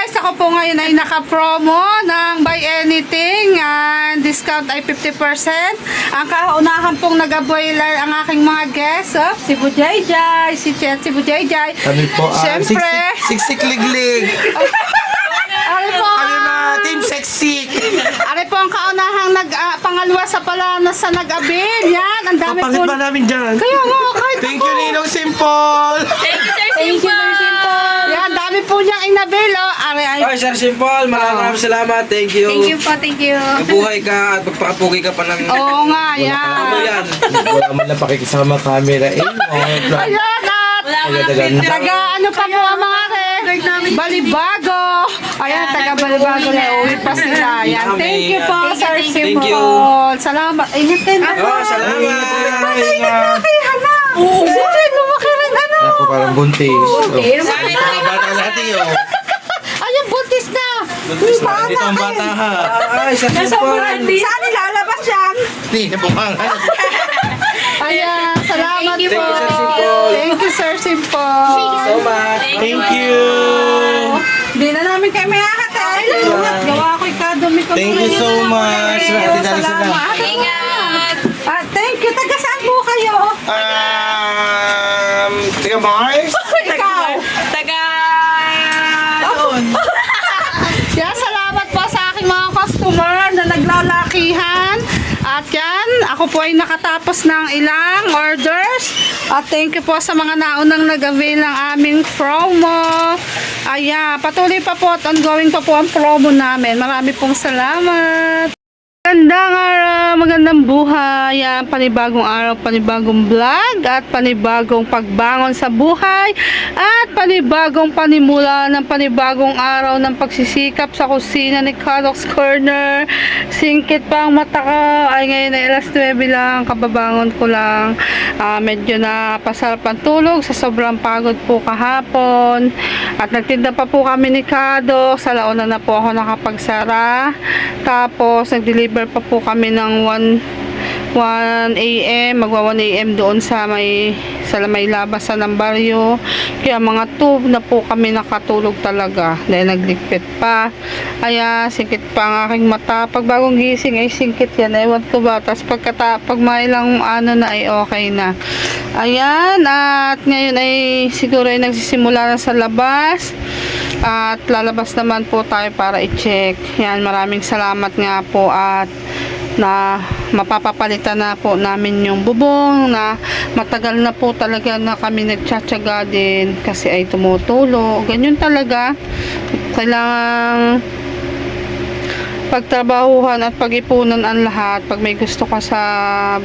guys, ako po ngayon ay naka-promo ng buy anything and discount ay 50%. Ang kaunahan pong nag-boiler ang aking mga guests, si Bujayjay, si Chet, si Bujayjay. Kami po Siyempre, siksik-liglig. ari po, Kami na team seksik. ari po ang kaunahang pangalawa sa Palanas sa nag-abil. Yan, ang dami Papangit po. ba namin dyan? Kaya nga, kahit Thank ako. you, Ninong Simple. Thank you, Sir Simple. Yan, dami po niyang inabil. Ari ay. Ay, Sir Simple, maraming salamat. Thank you. Thank you po, thank you. Mabuhay ka at magpakapugi ka pa ng... Oo nga, Ano yan. yan? Wala man lang pakikisama camera. Ayan, at Wala nga Magadagan. filter. taga ano pa po ang mga Balibago. Ayan, taga Balibago na uwi pa sila. Ayan, thank you po, Thank you, Sir thank you. Simple. Thank you. Salamat. Ingatin na Oh, salamat. Kay Hana. Siyempre, lumaki rin ano. Ako parang buntis. Sabi ko, Mga bata natin yun. Ayan, buntis na. Dito ang bata ha. Ay, Sir Simple. Saan nilalabas yan? Hindi, nabumangan. Ayan, salamat Thank you po. po, Sir Simple. Thank you, Sir Simple. So much. Thank you. Hindi na namin kayo may akatay. Gawa ko ikadumi ko. Thank you so much. Dali sila. ingat. Thank you. Taga saan po kayo? Tiga Mars. Ikaw. Taga... Doon. Yan, salamat po sa aking mga customer na naglalakihan. At yan, ako po ay nakatapos ng ilang orders. At thank you po sa mga naunang nag-avail ng aming promo. Ayan, patuloy pa po at ongoing pa po ang promo namin. Marami pong salamat. Magandang araw, magandang buhay. Yan, panibagong araw, panibagong vlog at panibagong pagbangon sa buhay at panibagong panimula ng panibagong araw ng pagsisikap sa kusina ni Carlos Corner. Singkit pa ang mata ko. Ay, ngayon ay alas 9 lang, kababangon ko lang. Medyo na pasarap ang tulog sa sobrang pagod po kahapon. At nagtinda pa po kami ni Kado. Sa launa na po ako nakapagsara. Tapos, nag-deliver pa po kami ng 1 a.m. magwa 1 a.m. doon sa may labasan ng baryo. Kaya mga 2 na po kami nakatulog talaga dahil nagligpit pa. Kaya singkit pa ang aking mata. Pag bagong gising ay singkit yan. Ewan ko ba. Tapos pag may lang ano na ay okay na. Ayan. At ngayon ay siguro ay nagsisimula na sa labas. At lalabas naman po tayo para i-check. Yan, maraming salamat nga po at na mapapapalitan na po namin yung bubong na matagal na po talaga na kami nagtsatsaga din kasi ay tumutulo. Ganyan talaga. Kailangang pagtrabahuhan at pag-ipunan ang lahat. Pag may gusto ka sa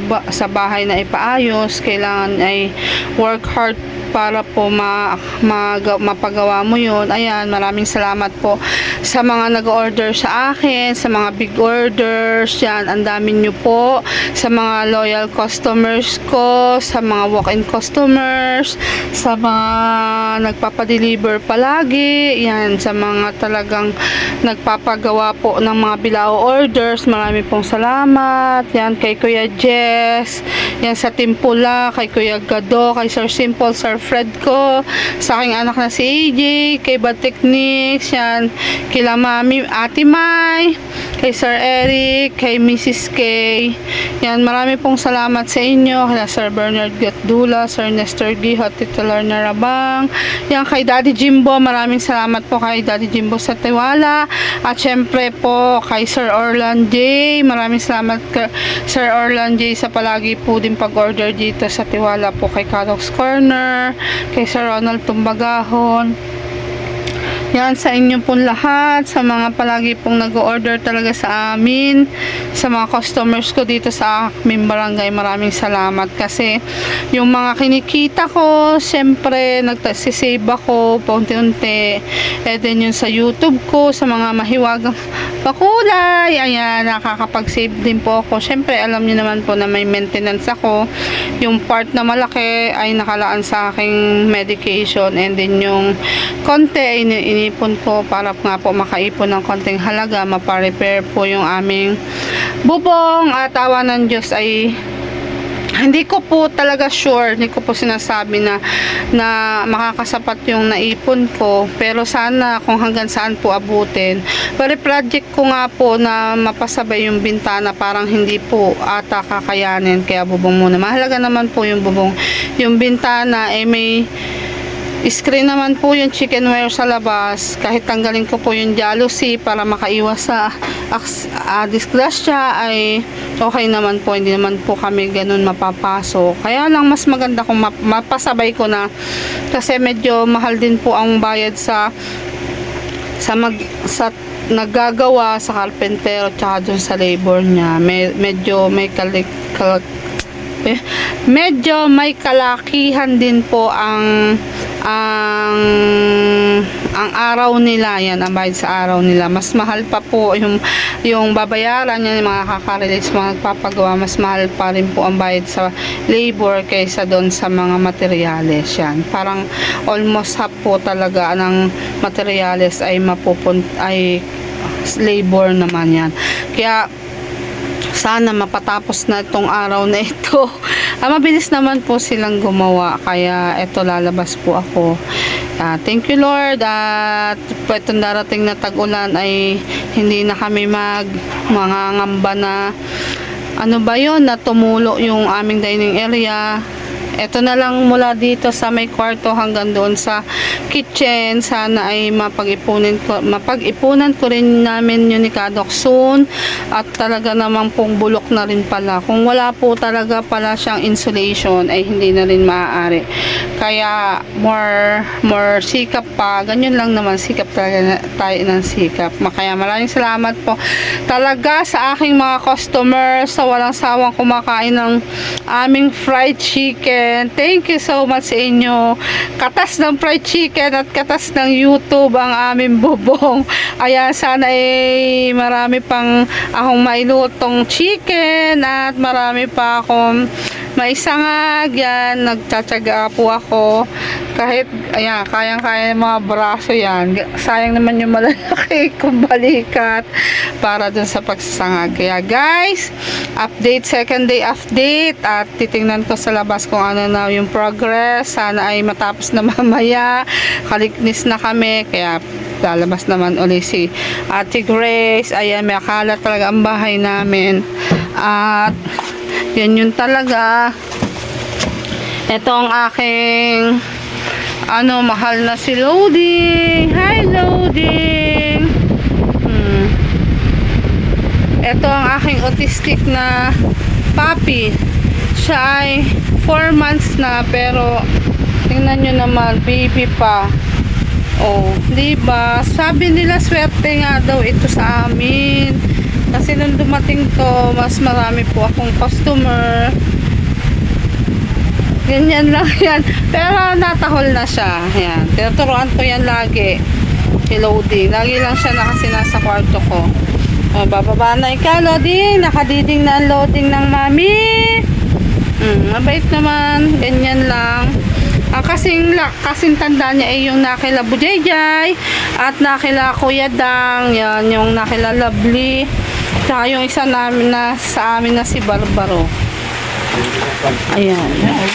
bahay na ipaayos, kailangan ay work hard para po mapagawa mo yun. Ayan, maraming salamat po sa mga nag-order sa akin, sa mga big orders. Yan, ang dami nyo po. Sa mga loyal customers ko, sa mga walk-in customers, sa mga nagpapadeliver palagi. Yan, sa mga talagang nagpapagawa po ng mga bilao orders. Marami pong salamat. Yan, kay Kuya Jess. Yan, sa Timpula, kay Kuya Gado, kay Sir Simple, Sir Fred ko, sa aking anak na si AJ, kay Bad Techniques, yan, kila Mami, Ate Mai, kay Sir Eric, kay Mrs. K. Yan, marami pong salamat sa inyo, kay Sir Bernard Gatdula, Sir Nestor Giho, Titular na Rabang. Yan, kay Daddy Jimbo, maraming salamat po kay Daddy Jimbo sa tiwala. At syempre po, kay Sir Orlan J. Maraming salamat Sir Orlan J sa palagi po din pag-order dito sa tiwala po kay Carlos Corner, kay Sir Ronald Tumbagahon. Yan, sa inyo pong lahat, sa mga palagi pong nag-order talaga sa amin, sa mga customers ko dito sa aming barangay, maraming salamat kasi yung mga kinikita ko, syempre nagsisave ako paunti-unti. And then yung sa YouTube ko, sa mga mahiwagang pakulay, ayan, nakakapag-save din po ako. Syempre alam niyo naman po na may maintenance ako. Yung part na malaki ay nakalaan sa aking medication, and then yung konti ay inipon ko para nga po makaipon ng konting halaga, mapa-repair po yung aming bubong. At awa ng Diyos ay Hindi ko po talaga sure, hindi ko po sinasabi na makakasapat yung naipon ko, pero sana kung hanggang saan po abutin. Pero project ko nga po na mapasabay yung bintana, parang hindi po ata kakayanin, kaya bubong muna. Mahalaga naman po yung bubong. Yung bintana may screen naman po yung chicken wire sa labas. Kahit tanggalin ko po yung jalousie para makaiwas sa disgrasya, ay okay naman po. Hindi naman po kami ganun mapapasok. Kaya lang mas maganda kung mapasabay ko na, kasi medyo mahal din po ang bayad sa naggagawa, sa carpenter, tsaka dun sa labor niya. Medyo may kalakihan din po ang araw nila. Yan, ang bayad sa araw nila. Mas mahal pa po yung babayaran yan, yung mga kakarelates, mga nagpapagawa. Mas mahal pa rin po ang bayad sa labor kaysa doon sa mga materyales. Yan, parang almost half po talaga ng materyales ay labor naman yan. Kaya sana mapatapos na itong araw na ito. Mabilis naman po silang gumawa, kaya ito lalabas po ako. Thank you Lord, at itong darating na tag-ulan ay hindi na kami mangangamba na na tumulo yung aming dining area. Ito na lang mula dito sa may kwarto hanggang doon sa kitchen. Sana ay mapag-ipunan ko rin namin yun ni Kadok soon. At talaga namang pong bulok na rin pala. Kung wala po talaga pala siyang insulation, ay hindi na rin maaari. Kaya more sikap pa. Ganyan lang naman, sikap talaga tayo ng sikap. Kaya maraming salamat po talaga sa aking mga customers sa walang sawang kumakain ng aming fried chicken. Thank you so much sa inyo. Katas ng fried chicken at katas ng YouTube ang aming bubong. Ayan, sana marami pang akong mailutong chicken at marami pa akong maisangag. Yan, nagtsatsaga po ako. Kahit, ayan, kayang-kaya ng mga braso yan. Sayang naman yung malalaki kong balikat para dun sa pagsasangag. Kaya guys, second day update, at titingnan ko sa labas kung ano na yung progress. Sana ay matapos na mamaya. Kalignis na kami, kaya lalabas naman uli si Ate Grace. Ayan, may akala talaga ang bahay namin. At yan yun talaga. Ito ang aking mahal na si Loading. Hi Loading. Ito ang aking autistic na puppy. Siya ay 4 months na, pero tingnan nyo naman, baby pa. Oh, diba? Sabi nila swerte nga daw ito sa amin. Kasi nung dumating to, mas marami po akong customer. Ganyan lang yan. Pero natahol na siya. Yan. Tinuturuan ko yan lagi. Loading. Lagi lang siya nasa kwarto ko. O, bababa na ikaw, Loading. Nakadiding na ang loading ng mami. Mabait naman. Ganyan lang. Kasing tanda niya ay yung nakila Bujayjay at nakila Kuya Dang. Yan, yung nakila Lovely. Tsaka yung isa namin sa amin na si Barbaro. Ayan.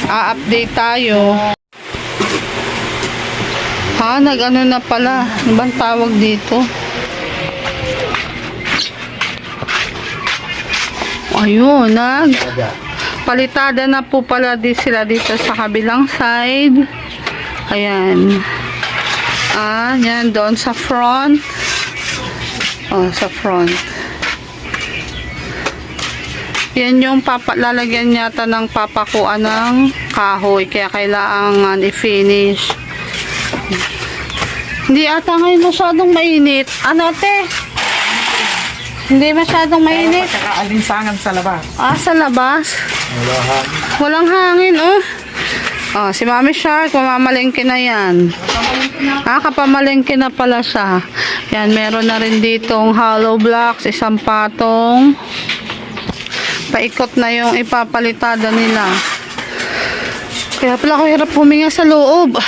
A-update tayo. Nag-ano na pala. Ano bang tawag dito? Ayun, palitada na po pala sila dito sa kabilang side. Ayan. Yan, doon sa front. Sa front. Yan yung lalagyan yata ng papakuan ng kahoy. Kaya kailangan i-finish. Hindi ata ngayon masyadong mainit. Ano, te? Hindi masyadong mainit. Saka alinsangan sa labas. Sa labas? Walang hangin, oh. Si Mami Shark, mamamalengke na yan. Kapamalengke na pala siya. Yan, meron na rin ditong hollow blocks, isang patong. Paikot na yung ipapalitada nila. Kaya pala ko hirap huminga sa loob.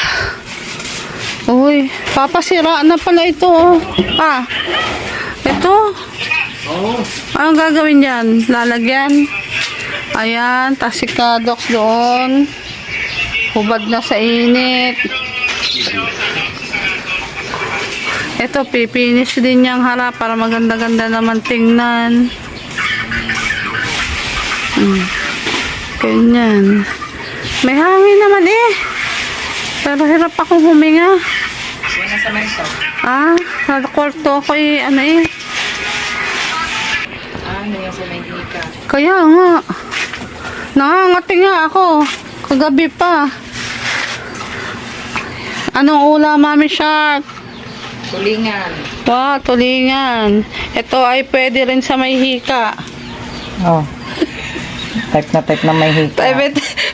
Uy, papasira na pala ito, oh. Ito. Anong gagawin dyan? Lalagyan? Ayan, tas si Kadox doon. Hubad na sa init. Ito, pipinish din niyang harap para maganda-ganda naman tingnan. Ganyan. May hangin naman eh. Pero hirap akong huminga. Ah, sa kwarto ko eh, ano eh. Kaya nga. Nangangati nga ako. Kagabi pa. Anong ulam, Mami Shark? Tulingan. Wow, tulingan. Ito ay pwede rin sa may hika. Oh. Type na may hika.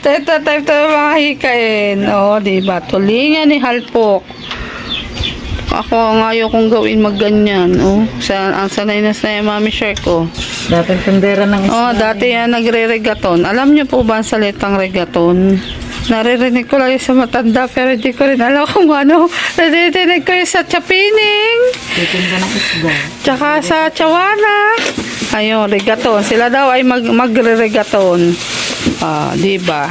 Type na mga hikain. Oo, diba? Tulingan ni Halpok. Ako ang ayaw kong gawin magganyan. Oh, ang sanay na sa Mami Shark ko. Dating tindera ng isda. Oh, dati yan nagre-regaton. Alam niyo po ba ang salitang regaton? Naririnig ko lang yung sa matanda pero hindi ko rin alam kung ano. Naririnig ko yung sa Chapining. Titinda ng isda. Tsaka sa Chawana. Ayun, regaton. Sila daw ay magre-regaton. Diba?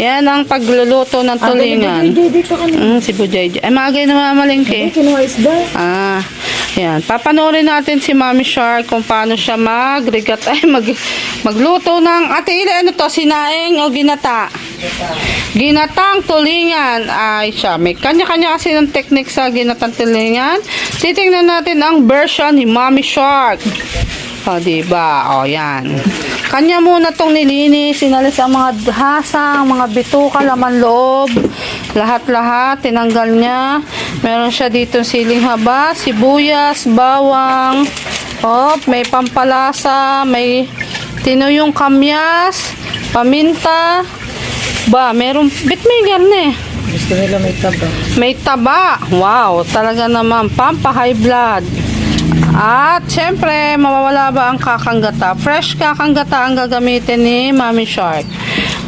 Yan ang pagluluto ng tulingan. Dito ka na. Si Bujay. Ay, maagay na mamalingki. Kinuha isda. Yan. Papanoorin natin si Mami Shark kung paano siya magluto ng ate Ile. Ano to? Sinaing o ginata? Ginatang tulingan. Ay, siya. May kanya-kanya kasi ng technique sa ginatang tulingan. Titingnan natin ang version ni Mami Shark. Diba? Yan. Kanya muna tong nilinis, sinalis ang mga hasang, mga bituka, laman loob, lahat-lahat, tinanggal niya. Meron siya dito siling haba, sibuyas, bawang, may pampalasa, may tinuyong kamyas, paminta, meron, may garne. Gusto nila may taba. May taba. Wow, talaga naman, pampa-high blood. At, syempre, mawawala ba ang kakanggata? Fresh kakanggata ang gagamitin ni Mami Shark.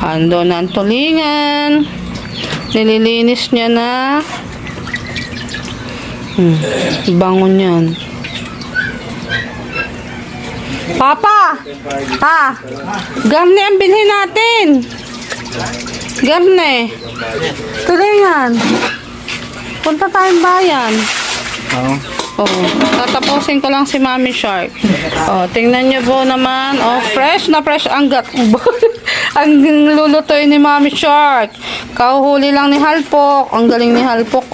Ando na ang tulingan. Nililinis niya na. Bango niyan. Papa! Garne ang bilhin natin. Garne. Tulingan. Punta tayong bayan. Tatapusin ko lang si Mami Shark. Tingnan niyo po naman. Fresh na fresh ang ang lulutuin ni Mami Shark. Kauhuli lang ni Halpok. Ang galing ni Halpok,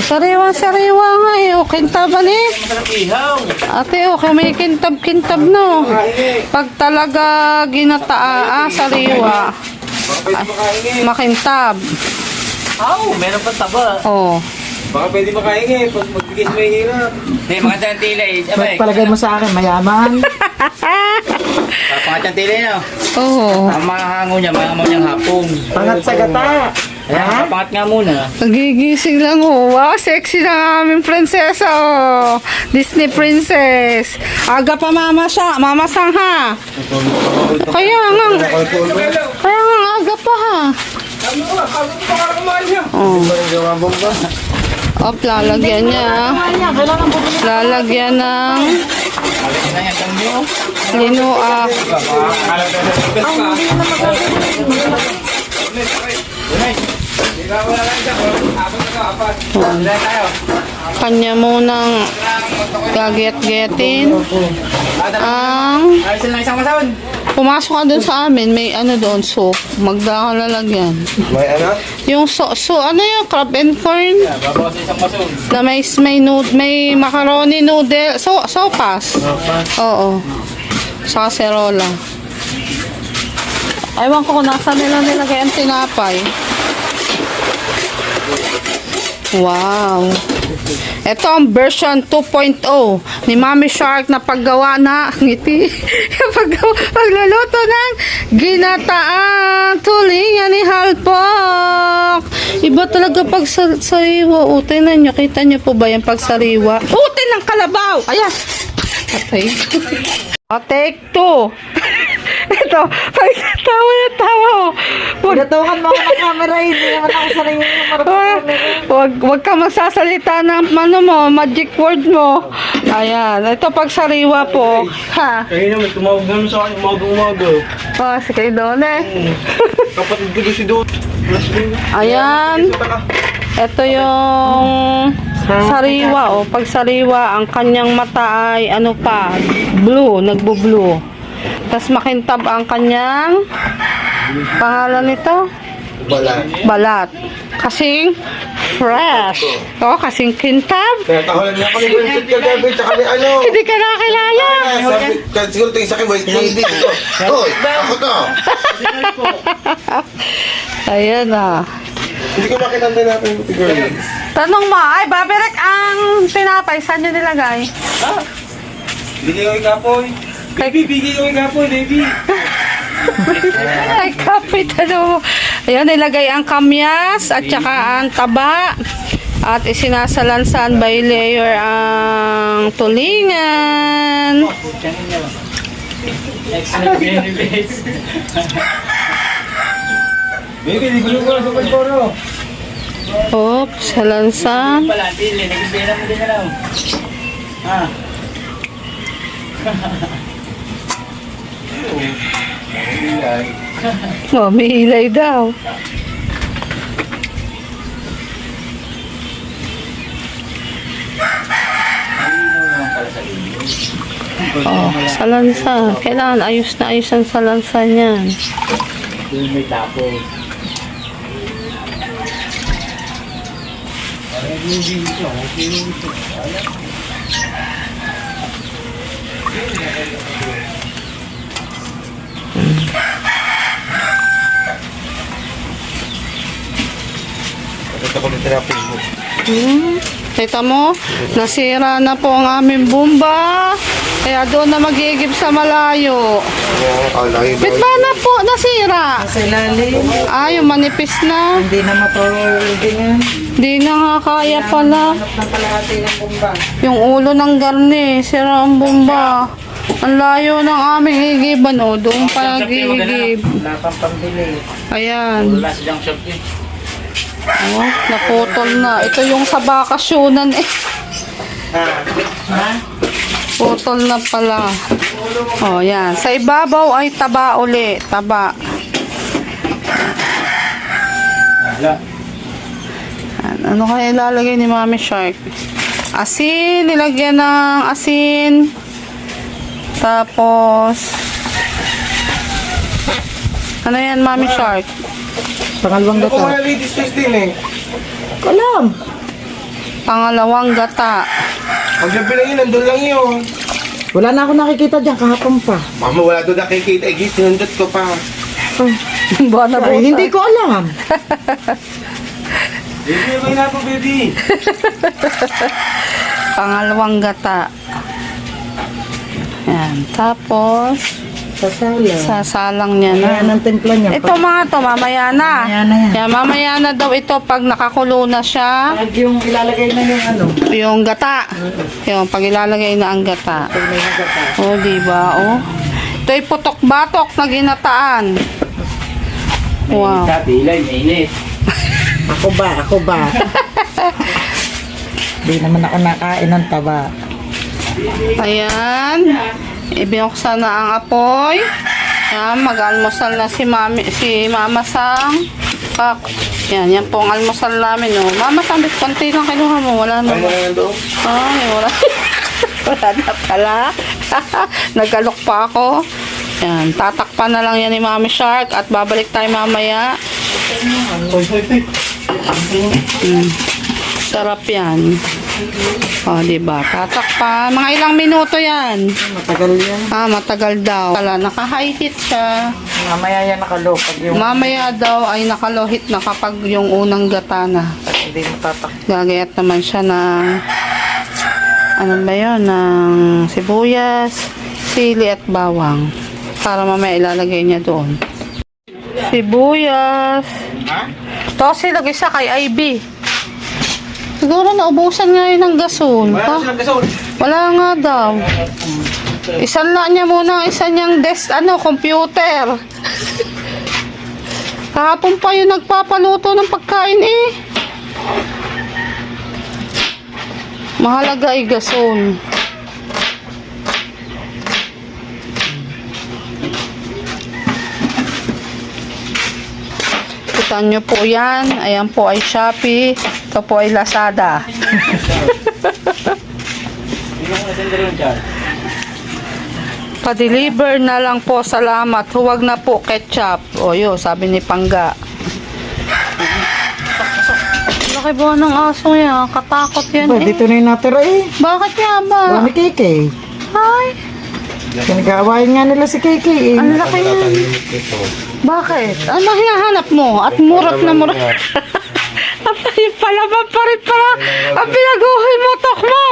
Sariwa-sariwa nga kintaban Ate, may kintab-kintab no. Pag talaga sariwa. Makintab. Meron pa taba. Baka pwede makain pag magbigay may hirap. Hindi, mga tilay. Palagay mo sa akin, mayaman. Pangat tilay, no? Ang mga hango niya, mga hango niyang hapong. Pangat sa gata. Ayan, pangat nga muna. Nagigising lang Wow, sexy na aming prinsesa Disney princess. Aga pa mamasang ha. Kaya nga aga pa ha. Lalagyan niya. Lalagyan ng linuak. Kanya munang gaget-getin ang pumasok ka dun sa amin, may doon, soup. Magdaka lalagyan. May ano? Yung crab and corn? Na may macaroni noodle. Sopas. Oo. Sa kaserola. Ewan ko kung nasa nilagay ang tinapay. Wow. Ito ang version 2.0 ni Mami Shark na paggawa na ngiti. Pagluluto ng ginataang tulingan ni Halpok. Iba talaga pag sariwa. Tingnan nyo, kita nyo po ba yung pagsariwa? Utin ng kalabaw! Ayan. Okay. Take 2. Ito, tawa. Pagatukan mo ako ng camera, hindi naman ako sanay yung marap sa camera. Wag ka magsasalita ng magic word mo. Ayan. Ito pag sariwa po. Ha? Kaya naman, tumawag naman sa akin, umaga. Oh, si kay Dole. Kapatid ko doon si Dot. Ayan. Ito yung sariwa. Oh. Pag sariwa, ang kanyang mata ay ano pa? Blue. Nagbo-blue. Tapos makintab ang kanyang pangalan nito? Balat. Kasing fresh. Oh, kasing kintab. Kaya tahulan niya ako ni Vincent kagabi, tsaka ni ano. Hindi ka nakilala. Sabi, siguro tingin sa akin, West Lady. Hoy, ako to. Ayan ah. Hindi ko makitanda natin yung tigor yun. Tanong mo, ay, Babirek, ang tinapay, saan nyo nilagay? Bigay ko yung kapoy. Baby, bigay ko yung kapoy, baby. Ay, kapit, ano. Ayan, nilagay ang kamyas at saka ang taba. At isinasalansan by layer ang tulingan. Excellent benefits. Baby, di ko lang sa pagkoro. Oops, salansan. Pala, tili, nag-isira mo din na lang. Ah. Oh, may ilay daw. Oh, salansan. Kailangan ayos na ayos ang salansan yan. Doon may tapos. Ito ko ng therapy mo. Kita mo, nasira na po ang aming bumba. Kaya doon na mag-iigib sa malayo. Bit ba na po nasira? Sa ilalim. Ay, yung manipis na. Hindi na mapawaldingan. Di na nga kaya pala. Hanap ng kalahati ng bomba. Yung ulo ng garni, sira ang bumba. Ang layo ng aming igiban, o. Doon pa nag-iigib. Wala pang pambili. Ayan. Wala silang shop eh. Oh, naputol na. Ito yung sa bakasyonan eh. Putol na pala. Oh, yan. Sa ibabaw ay taba uli. Taba. Wala. Ano kaya ilalagay ni Mami Shark? Asin. Nilagyan ng asin. Tapos ano yan, Mami Shark? Pangalawang Ako gata. wala ladies face din eh. Alam. Pangalawang gata. Pag nabilang yun, nandun lang yun. Wala na ako nakikita dyan kahapon pa. Mama, wala doon nakikita. Eh, sinundot ko pa. Buwan na Ay, hindi ko alam. Baby, may na po, baby. Pangalawang gata. Yan. Tapos Sasala. sasalang niya na. Ayan ang timpla niya. Ito mga to, mamaya na. Mamaya na yan. Yan, mamaya na daw ito pag nakakulo na siya. Pag yung ilalagay na yung ano. Yung gata. Yung pag ilalagay na ang gata. Pag may nagata. Oh, diba? Oh. Ito'y putok-batok na ginataan. Wow. Ilay, mainit. Ako ba? Di naman ako nakain ng taba. Ayan. Ibinuksan na ang apoy. Ayan, mag-almusal na si Mama Sang. Yan, yan po ang almusal namin. Oh. Mama Sang, konti lang kinuha mo. Wala na. Ano na yan doon? Ay, wala. Wala na pala. Nag-alok pa ako. Yan, tatakpan na lang yan ni Mami Shark at babalik tayo mamaya. Sarap yan. O, diba? Tatakpan. Mga ilang minuto yan. Matagal yan. Ah, matagal daw. Wala, naka-high heat siya. Mamaya yan nakalo. Pag yung Mamaya daw ay naka-low heat na kapag yung unang gata na. hindi mo tatak. Gagayat naman siya ng ano ba yun? Ng sibuyas, sili at bawang. Para mamaya ilalagay niya doon. Sibuyas. Tosi, lagay siya kay Ivy. Siguro naubusan nga yun ng gasol. Wala Ha? na silang gasol. Wala nga daw. Isanla niya muna ang isa niyang computer. Kahapon pa yung nagpapaluto ng pagkain eh. Mahalaga ay gasol. Nakita nyo po yan. Ayan po ay Shopee. Ito po ay Lazada. Pa-deliver na lang po. Salamat. Huwag na po ketchup. O yun, sabi ni Pangga. Laki ba ng aso yan? Katakot yan Ba, eh. dito na yung natira eh. Bakit nga ba? Wala ni Kiki. Ay, Pinag-aawayan nga nila si Kiki eh. ang laki yan. Bakit? Ano hinahanap mo? At murat na murat. Ay, palaman pa rin pala. Ang pinaguhoy mo, tok mo.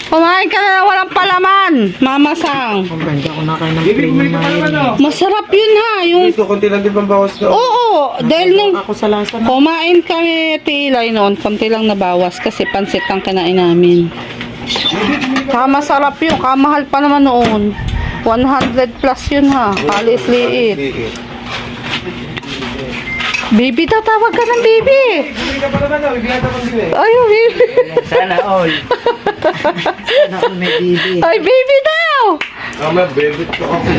Kumain ka na walang palaman, Mama Sang. Ang ganda ko na kayo ng plain na mayroon. Masarap yun ha. Yung... Dito, konti lang din pambawas na. Oo, dahil nung Ako sa lasa na. kumain kami tilay noon, konti lang nabawas kasi pansit ang kinain namin. Saka masarap yun, kamahal pa naman noon. 100 plus yun ha, kalit-liit. Baby, tatawag ka ng baby. Ay, baby. Sana all. Sana ako may bibi. Ay, baby daw. Mama, baby ko ako.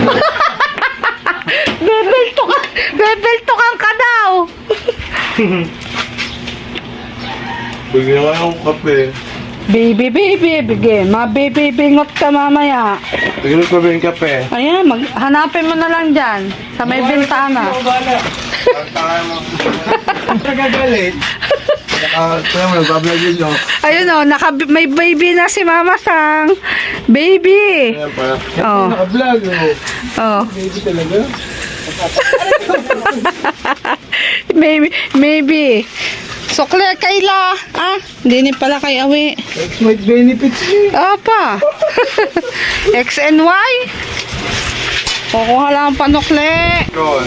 Bebeltokan ka daw. Bigyan nga yung kape. Baby, bigyan. Mabibingot ka mamaya. Bigyan ko ba yung kape? Ayan, hanapin mo na lang dyan. Sa may bintana. Nagagalit. Kaya mo, nagbablog yun, no? Ayun o, may baby na si Mama Sang. Baby. Ayan pa. Oh. Naka-vlog, no? Oh. Baby talaga. Maybe. Sukle, Kayla. Ah, hindi ni pala kay Awi. With benefits eh. Apa. X and Y. Kukuha lang ang panukle. Roll.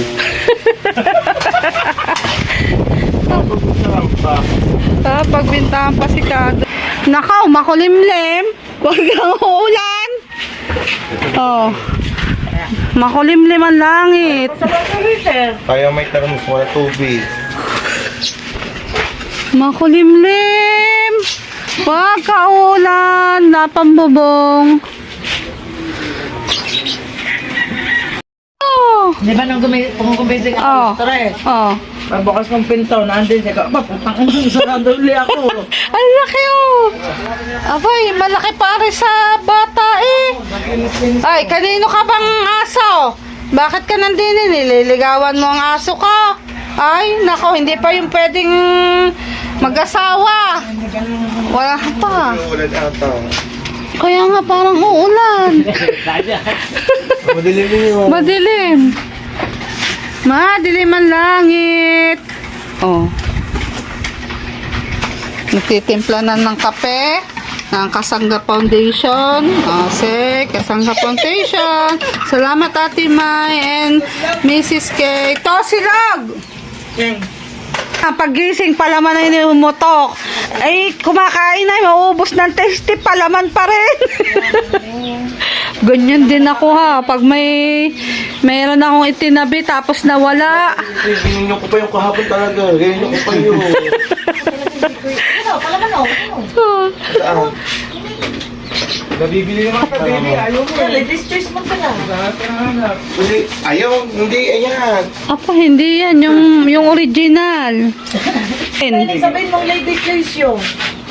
Pagbintahan pa si Kado. Nakaw, makulimlim. Huwag kang uulan. Oh. Makulimlim ang langit. Kaya may termos, wala tubig. Makulimlim. Huwag ka ulan. Napambubong. Oh. Di ba nung kumukumbising Oh. ako, stress? Oh. Pagbukas ng pinto, nandun siya. Putang sarado uli ako. Ang laki oh. Abay, malaki pare sa bata eh. Ay, kanino ka bang aso? Bakit ka nandini? Nililigawan mo ang aso ka? Ay, nako, hindi pa yung pwedeng mag-asawa. Wala pa. Ulan ata. Kaya nga parang uulan. Madilim yun. Madilim. Madilim ang langit. Oh. Nagtitimpla na ng kape ng Kasangga Foundation. Kasangga Foundation. Salamat Ate Mai and Mrs. K. Tosilog! Ang pagising, palaman na inumutok. Ay, kumakain na, maubos ng tasty, palaman pa rin. Ganyan din ako ha. Pag mayroon akong itinabi, tapos nawala. Gininyo ko pa yung kahapon talaga. Gininyo ko pa yun. Saan? Nabibili naman ka, baby. Ayaw mo. Ladies choice mo ka na. Ayaw, hindi, ayan. Apa, hindi yan. Yung original. Sabihin mong lady choice yung.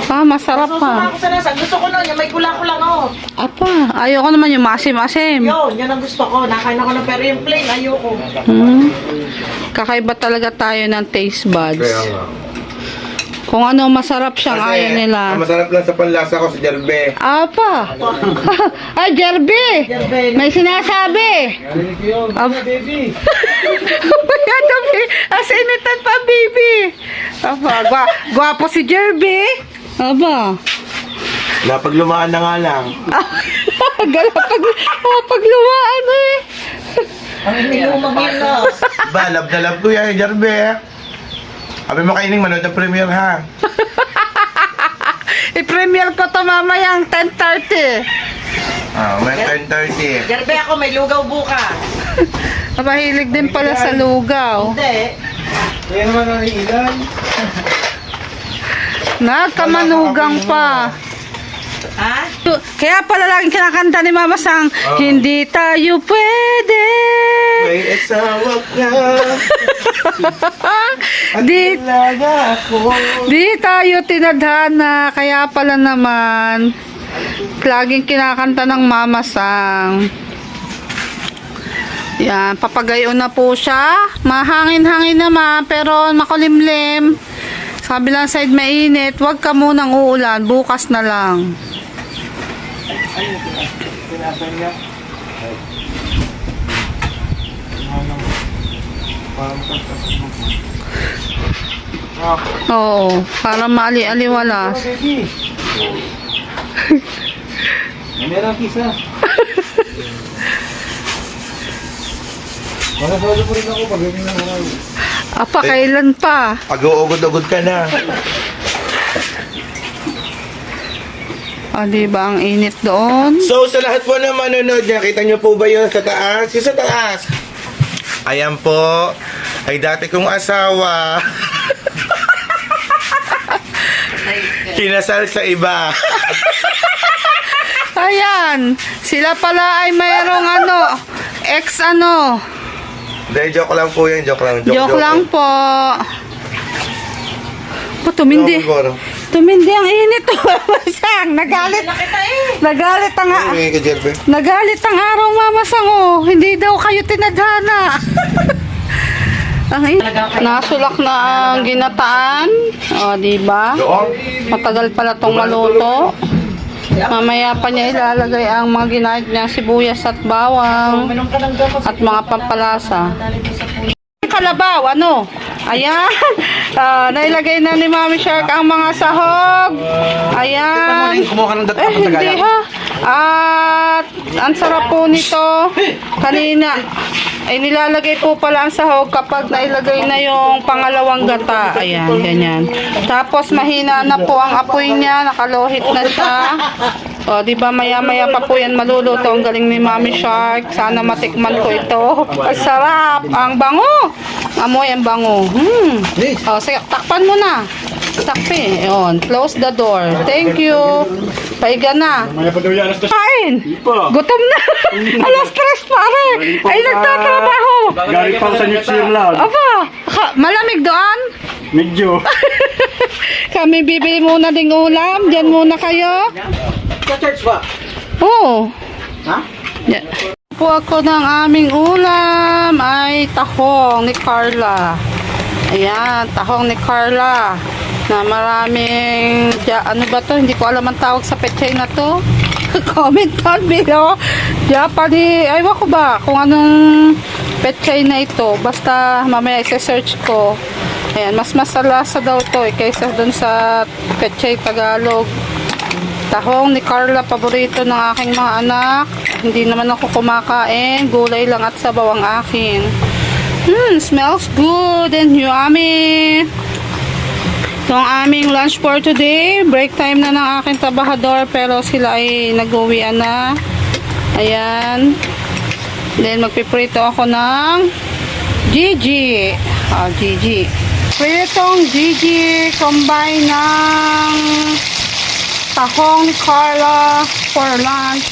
Masarap Susuma pa. ako sa nasa. Gusto ko nun, yung may kulang-kulang ako. Apa, ayoko naman yung masim-asim. Yun ang gusto ko. Nakain ako ng pero yung plain, ayoko. Kakaiba talaga tayo ng taste buds. Kaya nga. Kung ano masarap siyang ayaw nila. ang masarap lang sa panlasa ko si Jerbe. Apa? Ay, Jerby! May sinasabi. Baby. Baby! Asinitan pa, baby! Apa, gwapo si Jerby. Aba. Napaglumaan na nga lang. Paglumaan eh. Ang inilumang yun na. Ba, love na love ko yan, Jerbe. Sabi mo kaining manood ng premiere ha. I-premiere ko to mamayang 10:30. May 10:30. Garbe ako, may lugaw bukas. Mahilig din pala sa lugaw. Hindi. Kaya naman ang ilan. Nagkamanugang pa. Ha? Kaya pala laging kinakanta ni Mama Sang, hindi tayo pwede. May asawa ka. Di, Talaga ako. di tayo tinadhana. Kaya pala naman, laging kinakanta ng Mama Sang. Yan, papagayon na po siya. Mahangin-hangin naman, pero makulimlim. Sa kabilang side mainit. Huwag ka munang uulan. Bukas na lang. Oo, para maali-aliwalas. Meron kisa. Masasalo po rin ako pag ganyan ng araw. Apa, kailan pa? Pag-uugod-ugod ka na. Diba ang init doon? So, sa lahat po na manonood niya, kita niyo po ba yun sa taas? Yung sa taas. Ayan po. Ay dati kong asawa. Kinasal sa iba. Ayan, sila pala ay mayroong ex Hindi, joke lang po yan. Joke lang. Joke lang po. Tumindi. Joke, Tumindi ang init. Mama Sang, nagalit. Nagalit ang nagalit ang araw, Mama Sang. Hindi daw kayo tinadhana. Nasulak na ang ginataan. Diba? Matagal pala tong maluto. Mamaya pa niya ilalagay ang mga ginahit niya sibuyas at bawang at mga pampalasa. Kalabaw, Ayan. Nailagay na ni Mami Shark ang mga sahog. Ayan. Kumuha ka ng dapat Hindi ha. At ang sarap po nito. Kanina ay nilalagay po pala ang sahog kapag nailagay na yung pangalawang gata. Ayan, ganyan. Tapos mahina na po ang apoy niya. Nakalohit na siya. Di ba maya-maya pa po yan maluluto. Ang galing ni Mami Shark. Sana matikman ko ito. Ang sarap. Ang bango. Amoy ang bango. Sige, takpan mo na. Takpi. Yun. Close the door. Thank you. Paiga na. Kain. Gutom na. Alas 3 pare. Ay, nagtatrabaho. Galing pa ako sa New Zealand. Aba, malamig doon? Medyo. Kami bibili muna ding ulam. Diyan muna kayo. Ka-church ba? Oo. Ha? Yeah. Po ako ng aming ulam ay tahong ni Carla. Ayan, tahong ni Carla na maraming ano ba to? Hindi ko alam ang tawag sa pechay na to. Comment down below. Japanese, aywan ko ba kung anong pechay na ito. Basta mamaya isa-search ko. Ayan, mas masalasa daw to kaysa dun sa pechay Tagalog. Tahong ni Carla, paborito ng aking mga anak. Hindi naman ako kumakain. Gulay lang at sabaw ang akin. Smells good and yummy. Ito ang aming lunch for today. Break time na ng aking trabahador pero sila ay nag-uwian na. Ayan. Then magpiprito ako ng Gigi. Gigi. Pritong Gigi combine ng tahong ni Carla for lunch.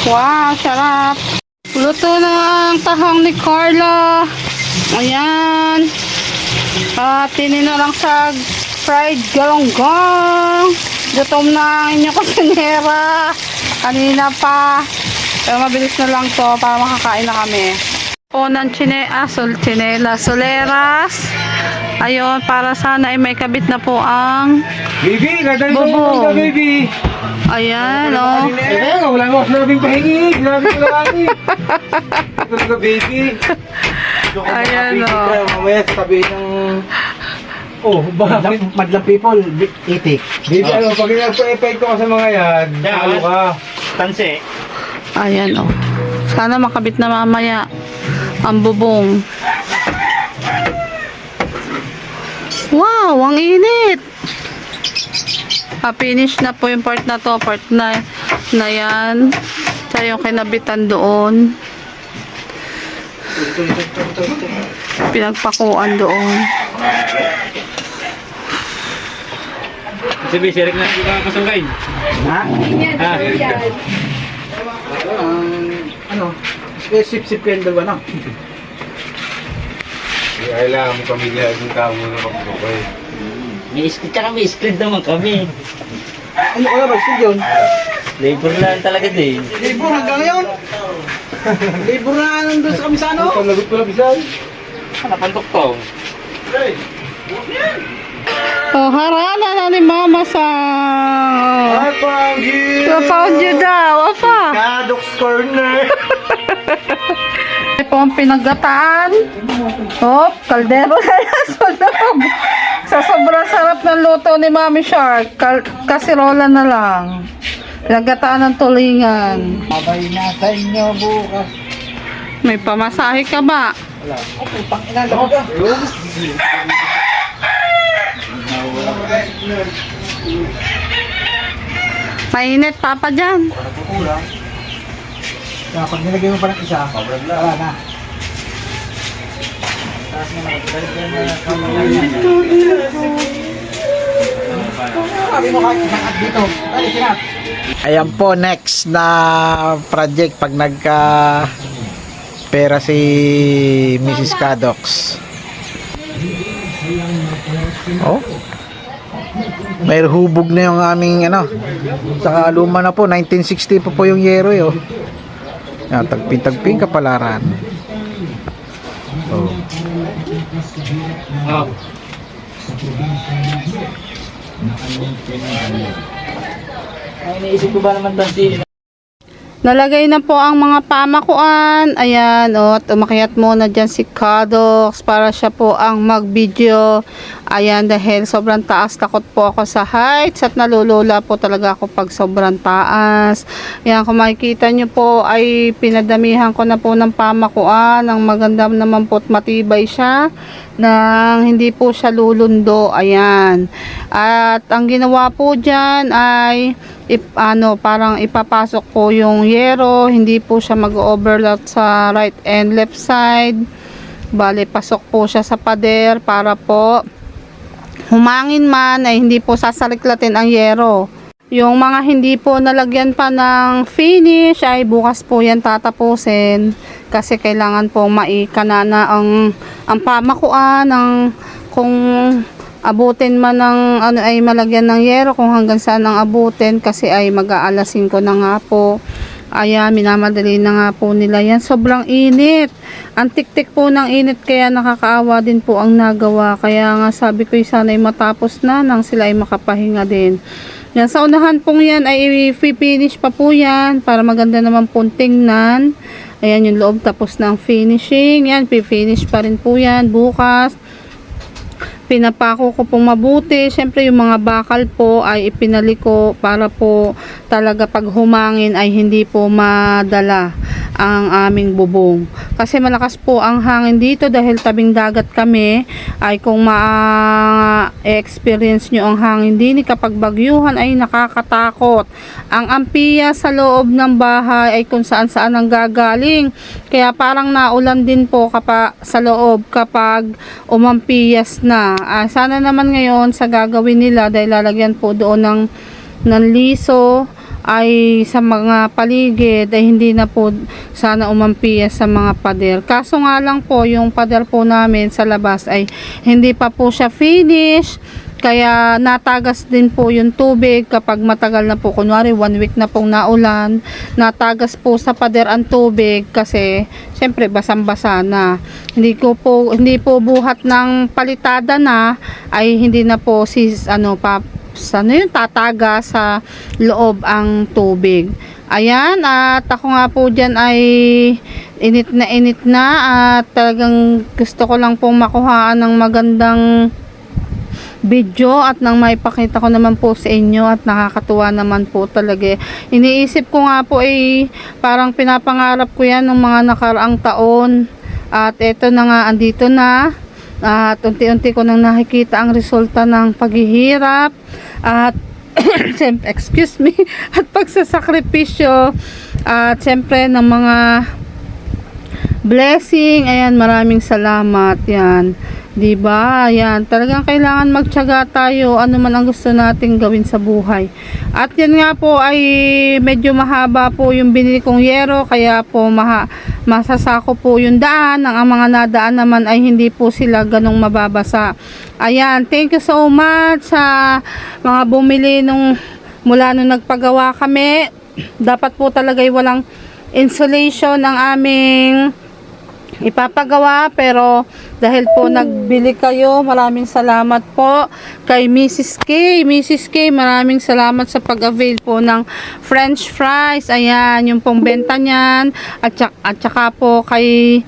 Wow, sarap. Luto na ang tahong ni Carla. Ayan. Tinin na lang sa fried galonggong. Gutom na ang inyong kusinera. Kanina pa. Pero mabilis na lang to para makakain na kami. O ng soleras. Ayun, para sana ay may kabit na po ang Baby, gagawin mo Bobo. yung baby. ayan, Wala mo ako sinabing pahingi. Grabe ko lang Ito na baby. Ayan, Mamaya sabihin ng... bakit? Madlang people, itik. Baby, pag nagpa-epekto ka sa mga yan, talo ka. Tanse. Ayan, sana makabit na mamaya ang bubong. Wow, ang init. Finish na po yung part na to. Part na yan. Sa yung kinabitan doon. Pinagpakuan doon. Sabi, sirik na hindi ka pasungkain. Ha? Ha? Ano? Sip-sip ko yung dalawa na. Kailangan mo pamilya yung tao mo na magbukoy. May skid, tsaka may skid naman kami. Ano ka na ba? Sige yun. Labor lang talaga din. Libur hanggang ngayon. Libur na nandun sa kami sa ano? Palagot ko na bisan. Napandok to. Oh, harana na ni Mama sa... I found you! I found you daw, apa? Kadok's Corner! Ito ang pinaggataan. Oh, kaldero na yan sa loob. Sa sobrang sarap ng luto ni Mami Shark, kasirola na lang. Pinaggataan ng tulingan. Abay na sa inyo bukas. May pamasahe ka ba? Putang ina, lamog ka. Mainit, Papa, dyan. Kapag nilagay mo pa ng isa, wala na. Sabi mo kahit isang at dito. Dali, sinat. Ayan po, next na project pag nagka pera si Mrs. Cadox. Oh. May hubog na yung aming ano. Saka luma na po, 1960 pa po yung yero eh. Oh. Yan, tagping-tagping kapalaran. Oh. Oh. Ay, naisip ko ba naman tansin? Nalagay na po ang mga pamakuan. Ayan, o, at umakyat muna dyan si Cadox para siya po ang mag-video. Ayan, dahil sobrang taas, takot po ako sa heights at nalulula po talaga ako pag sobrang taas. Ayan, kung makikita nyo po ay pinadamihan ko na po ng pamakuan. Ang maganda naman po at matibay siya nang hindi po siya lulundo. Ayan. At ang ginawa po dyan ay parang ipapasok po yung yero, hindi po siya mag-overlap sa right and left side. Bale, pasok po siya sa pader para po humangin man ay hindi po sasaliklatin ang yero. Yung mga hindi po nalagyan pa ng finish ay bukas po yan tatapusin kasi kailangan po maikanana ang pamakuan ng kung abutin man ng ano ay malagyan ng yero kung hanggang saan ang abutin kasi ay mag-aalasin ko na nga po. Ayan, minamadali na nga po nila yan. Sobrang init. Ang tik-tik po ng init kaya nakakaawa din po ang nagawa. Kaya nga sabi ko sana ay matapos na nang sila ay makapahinga din. Yan, sa unahan pong yan ay i-finish pa po yan para maganda naman pong tingnan. Ayan yung loob tapos ng finishing. Yan, finish pa rin po yan bukas. Pinapako ko pong mabuti. Siyempre yung mga bakal po ay ipinaliko para po talaga pag humangin ay hindi po madala ang aming bubong. Kasi malakas po ang hangin dito dahil tabing dagat kami. Ay kung ma-experience nyo ang hangin din kapag bagyuhan ay nakakatakot. Ang ampiya sa loob ng bahay ay kung saan saan ang gagaling. Kaya parang naulan din po sa loob kapag umampiyas na. Sana naman ngayon sa gagawin nila dahil lalagyan po doon ng liso ay sa mga paligid ay hindi na po sana umampiyas sa mga pader. Kaso nga lang po yung pader po namin sa labas ay hindi pa po siya finish. Kaya natagas din po yung tubig kapag matagal na po. Kunwari 1 week na pong naulan. Natagas po sa pader ang tubig kasi siyempre basang-basa na. Hindi po buhat ng palitada na ay hindi na po tataga sa loob ang tubig. Ayan, at ako nga po dyan ay init na at talagang gusto ko lang pong makuhaan ng magandang video at nang maipakita ko naman po sa inyo at nakakatuwa naman po talaga. Iniisip ko nga po parang pinapangarap ko yan ng mga nakaraang taon at eto na nga, andito na at unti-unti ko nang nakikita ang resulta ng paghihirap at excuse me at pagsasakripisyo at siyempre ng mga blessing. Ayan, maraming salamat yan. 'Diba? Ayan, talagang kailangan magtiyaga tayo ano man ang gusto nating gawin sa buhay. At yan nga po ay medyo mahaba po yung binili kong yero, kaya po masasako po yung daan. Ang mga nadaan naman ay hindi po sila ganong mababasa. Ayan, thank you so much sa mga bumili mula nung nagpagawa kami. Dapat po talaga walang insulation ang aming ipapagawa, pero dahil po nagbili kayo, maraming salamat po kay Mrs. K. Mrs. K, maraming salamat sa pag-avail po ng French fries. Ayan, yung pong benta niyan. At saka po kay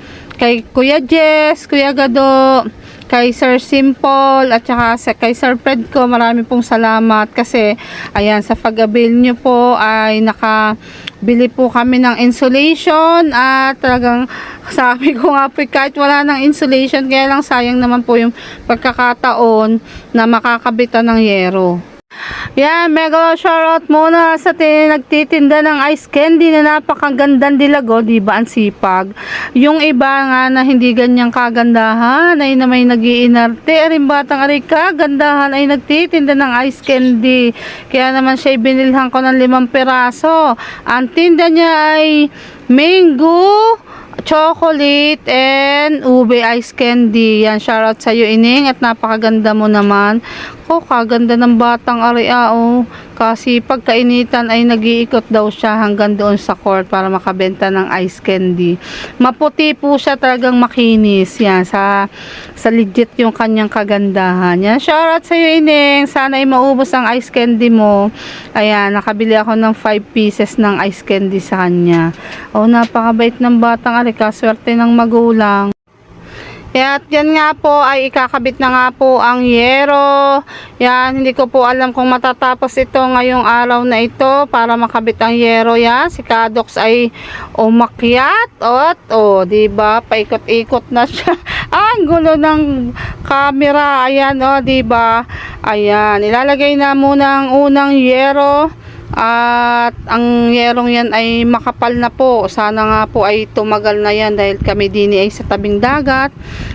Kuya Jess, Kuya Gado, kay Sir Simple, at saka kay Sir Fred ko, marami pong salamat kasi ayan, sa pag-avail nyo po ay nakabili po kami ng insulation. At talagang sabi ko nga po, kahit wala ng insulation, kaya lang sayang naman po yung pagkakataon na makakabitan ng yero. Yan, mega shoutout muna sa nagtitinda ng ice candy na napakagandang dilago, diba? Ang sipag. Yung iba nga na hindi ganyang kagandahan ay na may nag-iinarte, rin batang ari kagandahan ay nagtitinda ng ice candy. Kaya naman siya binilhan ko ng 5 piraso. Ang tinda niya ay mango, chocolate, and ube ice candy. Yan, shoutout sa iyo, Ining, at napakaganda mo naman. Oh, kaganda ng batang area, oh. Kasi pagkainitan ay nag-iikot daw siya hanggang doon sa court para makabenta ng ice candy. Maputi po siya, talagang makinis. Yan, sa legit yung kanyang kagandahan. Yan, shoutout sa iyo, Ining. Sana ay maubos ang ice candy mo. Ayan, nakabili ako ng 5 pieces ng ice candy sa kanya. Oh, napakabait ng batang area. Swerte ng magulang. At yan nga po ay ikakabit na nga po ang yero. Yan, hindi ko po alam kung matatapos ito ngayong araw na ito para makabit ang yero. Yan, si Kadox ay umakyat. At, diba, paikot-ikot na siya. Ang gulo ng camera. Ayan, diba. Ayan, ilalagay na muna ang unang yero. At ang yerong yan ay makapal na po. Sana nga po ay tumagal na yan dahil kami din ay sa tabing dagat.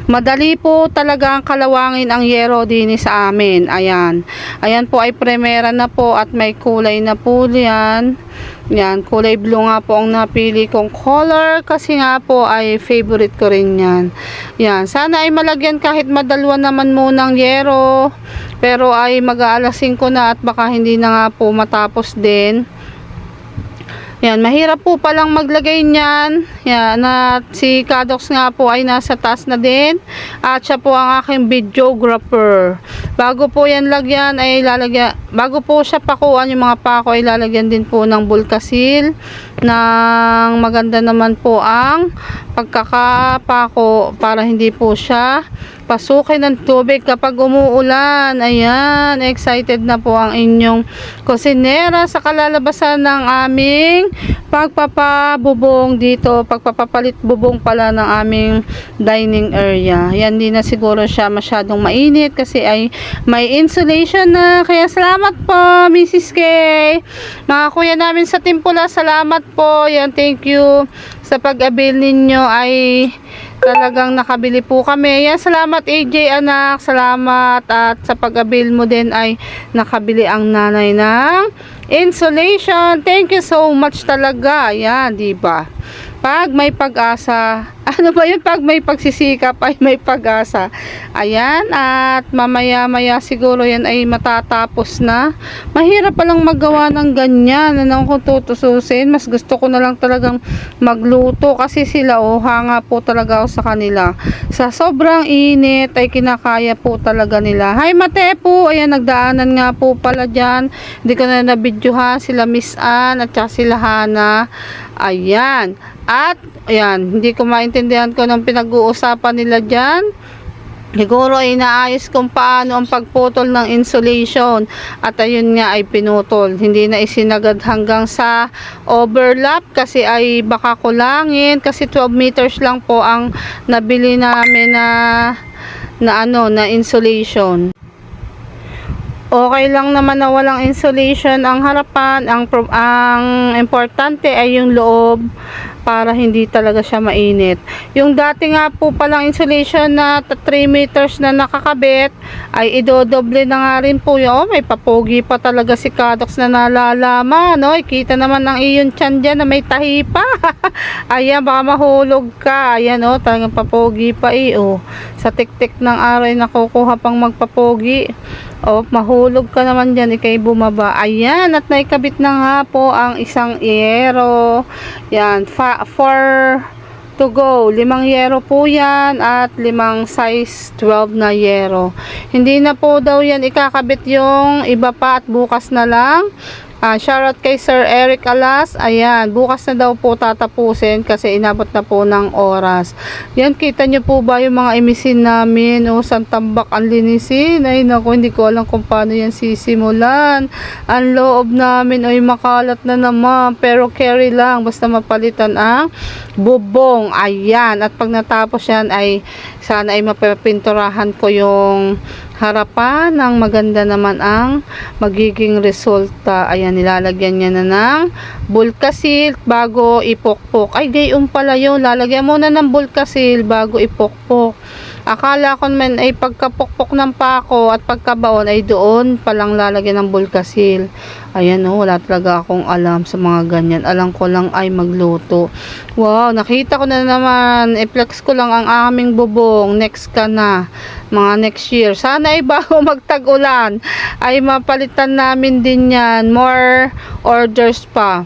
Madali po talaga ang kalawangin ang yero din sa amin. Ayan. Ayan po ay primera na po at may kulay na po yan. Yan, kulay blue nga po ang napili kong color kasi nga po ay favorite ko rin yan. Yan, sana ay malagyan kahit madalwa naman munang yero. Pero ay mag-aalasin ko na at baka hindi na nga po matapos din. Yan, mahirap po palang maglagay niyan. Yan, at si Kadox nga po ay nasa taas na din. At siya po ang aking videographer. Bago po yan lagyan ay bago po siya pakuan yung mga pako ay lalagyan din po ng bulkasil. Nang maganda naman po ang pagkakapako para hindi po siya pasukin ng tubig kapag umuulan. Ayan, excited na po ang inyong kusinera sa kalalabasan ng aming pagpapabubong dito, pagpapapalit bubong pala ng aming dining area. Yan, di na siguro siya masyadong mainit kasi ay may insulation na. Kaya salamat po, Mrs. K. Mga kuya namin sa Timpula, salamat po. Yan, thank you sa pag-avail ninyo ay talagang nakabili po kami. Yan, salamat AJ anak, salamat. At sa pag-avail mo din ay nakabili ang nanay ng insulation. Thank you so much talaga. Yan, diba? Pag may pag-asa, ano ba yun? Pag may pagsisikap ay may pag-asa. Ayan, at mamaya-maya siguro yan ay matatapos na. Mahirap palang magawa ng ganyan. Ano kung tutususin? Mas gusto ko na lang talagang magluto kasi sila, hanga po talaga ako sa kanila. Sa sobrang init ay kinakaya po talaga nila. Hi Mate po, ayan, nagdaanan nga po pala dyan. Hindi ko na nabidyohan sila Miss Ann at sila Hana. Ayan. At, ayan, hindi ko maintindihan ko ng pinag-uusapan nila dyan. Siguro ay naayos kung paano ang pagputol ng insulation. At ayun nga ay pinutol. Hindi na isinagad hanggang sa overlap kasi ay baka kulangin. Kasi 12 meters lang po ang nabili namin na insulation. Okay lang naman na walang insulation ang harapan. Ang importante ay yung loob. para hindi talaga siya mainit. Yung dati nga po palang insulation na 3 meters na nakakabit ay idodoble na nga rin po yun. May papogi pa talaga si Kadox na nalalama, no? Ikita naman ng iyon tiyan dyan na may tahi pa. Ayan, baka mahulog ka. Ayan, oh, talagang papogi pa oh. Sa tik-tik ng araw ay nakukuha pang magpapogi. Oh, mahulog ka naman dyan, ikay bumaba. Ayan, at naikabit na nga po ang isang yero. Yan, 4 to go. 5 yero po yan at 5 size 12 na yero. Hindi na po daw yan ikakabit yung iba pa at bukas na lang. Shoutout kay Sir Eric Alas. Ayan, bukas na daw po tatapusin kasi inabot na po ng oras. Yan, kita nyo po ba yung mga imisin namin? O, santambak ang linisin. Ay, naku, hindi ko alam kung paano yan sisimulan. Ang loob namin ay makalat na naman. Pero carry lang, basta mapalitan ang bubong. Ayan, at pag natapos yan ay sana ay mapapinturahan ko yung harapan ng maganda naman ang magiging resulta. Ayan, nilalagyan niya na ng bulkasil bago ipokpok. Ay, gayon pala yun. Lalagyan muna ng bulkasil bago ipokpok. Akala ko naman ay pagkapokpok ng pako at pagkabaon ay doon palang lalagyan ng bulkasil. Ayan, oh, wala talaga akong alam sa mga ganyan. Alam ko lang ay magluto. Wow, nakita ko na naman. I-flex ko lang ang aming bubong. Next ka na. Mga next year. Sana ay bago magtag-ulan ay mapalitan namin din yan. More orders pa.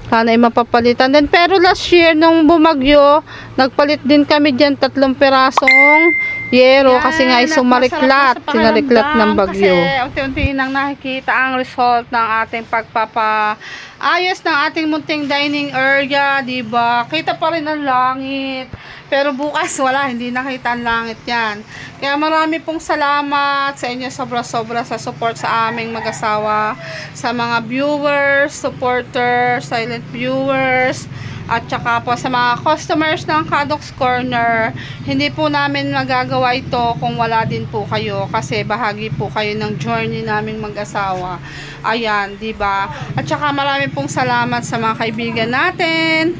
Sana ay mapapalitan din. Pero last year nung bumagyo, nagpalit din kami dyan 3 perasong yero kasi nga ay sumariklat. Sinariklat ng bagyo. Kasi unti-unti nang nakikita ang result ng ating pagpapaayos ng ating munting dining area, diba? Kita pa rin ang langit. Pero bukas wala, hindi nakita ang langit yan. Kaya marami pong salamat sa inyo sobra-sobra sa support sa aming mag-asawa, sa mga viewers, supporters, silent viewers, at saka po sa mga customers ng Kadox Corner. Hindi po namin magagawa ito kung wala din po kayo kasi bahagi po kayo ng journey naming mag-asawa. Ayan, diba? At saka marami pong salamat sa mga kaibigan natin,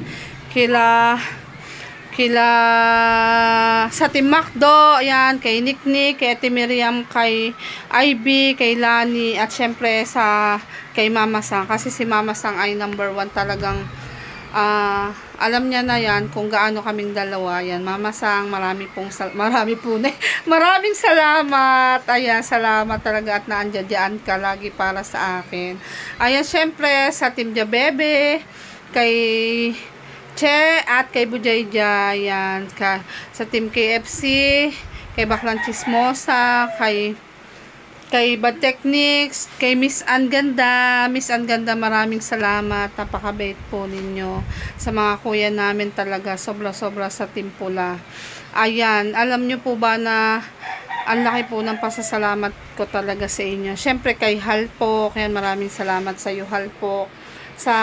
sa Team Macdo, ayan, kay Nick, kay Ate Miriam, kay Ivy, kay Lani, at syempre kay Mama Sang, kasi si Mama Sang ay number 1 talagang alam niya na yan kung gaano kaming dalawa. Yan, Mama Sang, maraming salamat. Ayan, salamat talaga at naandyan ka lagi para sa akin. Ayan, syempre sa Team Jabebe, kay Che at kay Bujayja, yan, sa Team KFC, kay Baklang Chismosa, kay Bad Techniques, kay Miss Ann Ganda, maraming salamat, napakabait po ninyo, sa mga kuya namin talaga, sobra-sobra sa Team Pula. Ayan, alam nyo po ba na ang laki po ng pasasalamat ko talaga sa inyo. Syempre kay Halpo, kaya maraming salamat sa iyo, Halpo, sa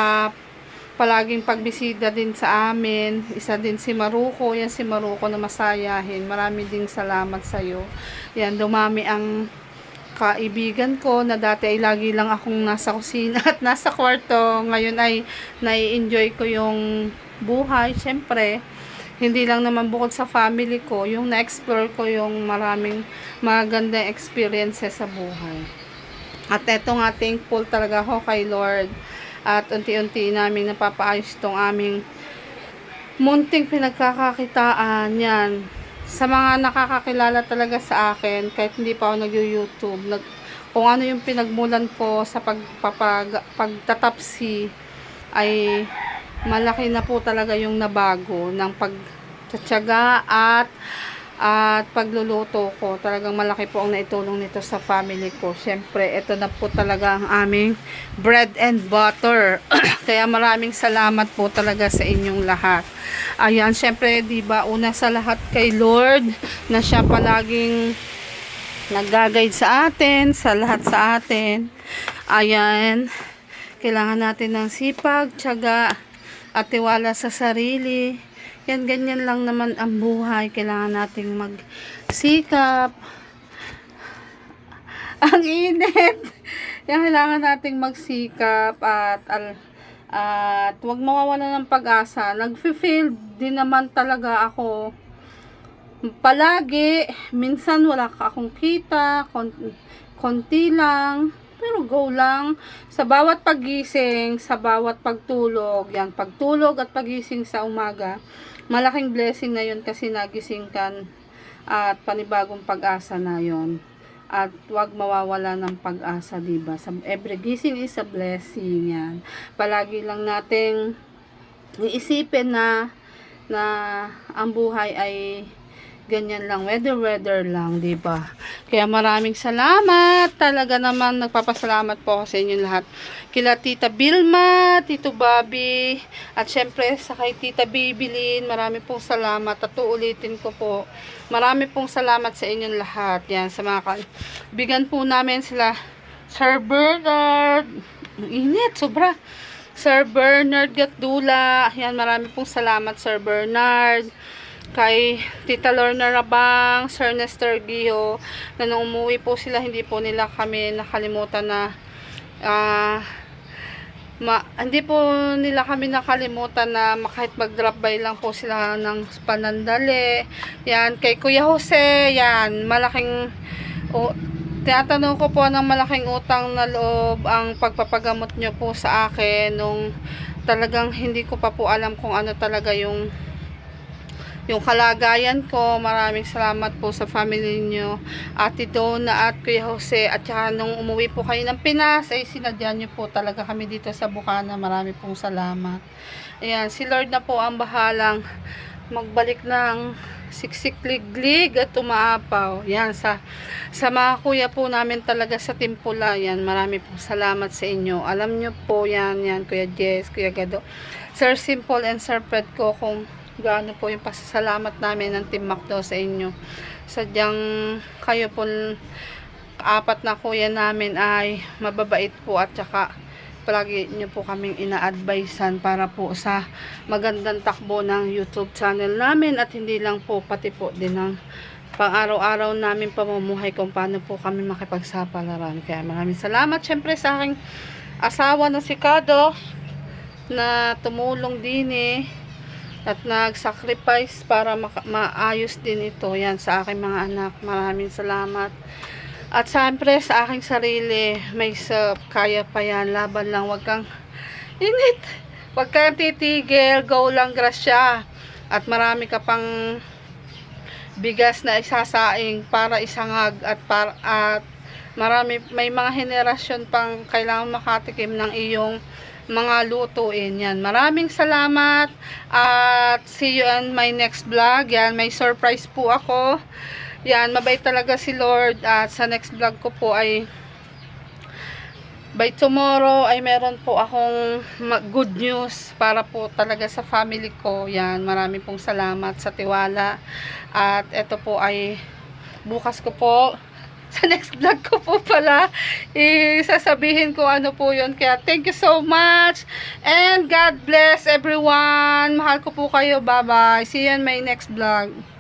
palaging pagbisita din sa amin. Isa din si Maruko. Yan si Maruko na masayahin. Marami ding salamat sa iyo. Yan, dumami ang kaibigan ko na dati ay lagi lang akong nasa kusina at nasa kwarto. Ngayon ay nai-enjoy ko yung buhay. Siyempre, hindi lang naman bukod sa family ko, yung na-explore ko yung maraming magandang experiences sa buhay. At eto nga, thankful talaga ako kay Lord. At unti-unti namin napapaayos itong aming munting pinagkakakitaan. Yan. Sa mga nakakakilala talaga sa akin, kahit hindi pa ako nag-YouTube, kung ano yung pinagmulan ko sa pagtatapsi, ay malaki na po talaga yung nabago ng pagtsatsaga at pagluluto ko. Talagang malaki po ang naitulong nito sa family ko. Siyempre, ito na po talaga ang aming bread and butter. Kaya maraming salamat po talaga sa inyong lahat. Ayan, siyempre, diba, una sa lahat kay Lord, na siya palaging nag-guide sa atin, sa lahat sa atin. Ayan, kailangan natin ng sipag, tiyaga, at tiwala sa sarili. Yan, ganyan lang naman ang buhay. Kailangan nating magsikap. Ang init. Yan, kailangan nating magsikap at At huwag mawawala ng pag-asa. Nag-feel din naman talaga ako palagi. Minsan wala ka akong kita, konti lang, pero go lang. Sa bawat pagising, sa bawat pagtulog, yan, pagtulog at pagising sa umaga, malaking blessing na yun kasi nagising kan at panibagong pag-asa na yon. At wag mawawala ng pag-asa, diba? Every gising is a blessing, yan. Palagi lang nating iisipin na ang buhay ay ganyan lang, weather lang, diba? Kaya maraming salamat. Talaga naman, nagpapasalamat po ako sa inyo lahat. Kila Tita Vilma, Tito Bobby, at syempre sa kay Tita Bibilin, marami pong salamat. At uulitin ko po, marami pong salamat sa inyong lahat. Yan, sa mga kaibigan po namin sila, Sir Bernard, ang init, sobra. Sir Bernard Gatdula, yan, marami pong salamat, Sir Bernard. Kay Tita Lorna Rabang, Sir Nestor Guio, na nung umuwi po sila, hindi po nila kami nakalimutan na hindi po nila kami nakalimutan na kahit mag-drop by lang po sila ng panandali. Yan, kay Kuya Jose, yan, malaking tinatanong ko po ng malaking utang na loob ang pagpapagamot nyo po sa akin nung talagang hindi ko pa po alam kung ano talaga yung kalagayan ko. Maraming salamat po sa family nyo, Ate Donna at Kuya Jose. At saka nung umuwi po kayo ng Pinas, ay sinadya nyo po talaga kami dito sa Bukana. Marami pong salamat. Ayan, si Lord na po ang bahalang magbalik ng siksik-liglig at umaapaw. Yan, sa mga kuya po namin talaga sa Timpula. Yan, marami pong salamat sa inyo. Alam nyo po yan, Kuya Jess, Kuya Gado, Sir Simple and Sir Fred ko kung gaano po yung pasasalamat namin ng Team Macdo sa inyo. Sadyang kayo po, apat na kuya namin ay mababait po at saka palagi nyo po kaming ina-advisean para po sa magandang takbo ng YouTube channel namin at hindi lang po, pati po din ng pang-araw-araw namin pamumuhay kung paano po kami makipagsapalaran. Kaya maraming salamat syempre sa aking asawa na si Kado na tumulong din at nag-sacrifice para maayos din ito. Yan, sa aking mga anak. Maraming salamat. At syempre sa aking sarili, may kaya pa yan. Laban lang. Wag kang init. Wag kang titigil. Go lang, grasya. At marami ka pang bigas na isasaing para isangag at marami, may mga henerasyon pang kailangan makatikim ng iyong mga lutuin. Yan, maraming salamat at see you on my next vlog. Yan, may surprise po ako. Yan, mabait talaga si Lord. At sa next vlog ko po ay by tomorrow ay meron po akong good news para po talaga sa family ko. Yan, maraming pong salamat sa tiwala. At ito po ay bukas ko po sa next vlog ko po pala sasabihin ko ano po yun. Kaya thank you so much and God bless everyone. Mahal ko po kayo. Bye bye. See you in my next vlog.